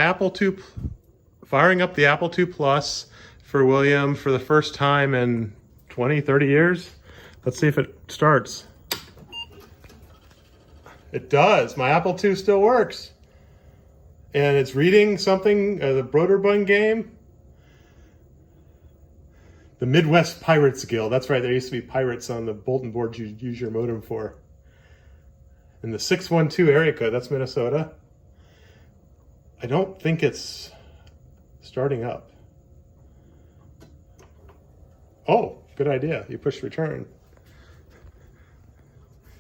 Apple II, firing up the Apple II Plus for William for the first time in 20, 30 years. Let's see if it starts. It does. My Apple II still works. And it's reading something, the Broderbund game. The Midwest Pirates Guild. That's right, there used to be pirates on the bulletin board you'd use your modem for. And the 612 area code, that's Minnesota. I don't think it's starting up. Oh, good idea. You push return.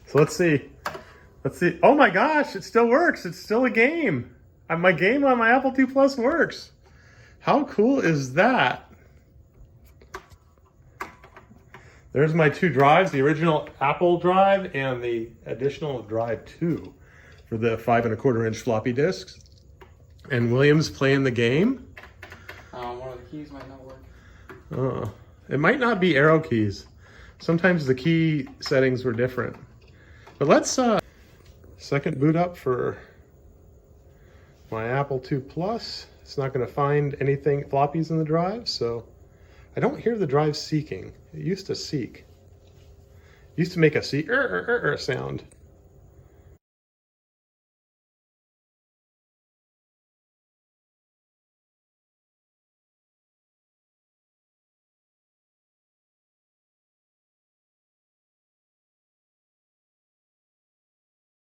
So let's see. Let's see. Oh my gosh, it still works. It's still a game. My game on my Apple II Plus works. How cool is that? There's my two drives, the original Apple drive and the additional drive 2 for the 5 1/4 inch floppy disks. And William's playing the game. One of the keys might not work. It might not be arrow keys. Sometimes the key settings were different. But let's second boot up for my Apple II Plus. It's not going to find anything floppies in the drive, so I don't hear the drive seeking. It used to seek. It used to make a seek sound.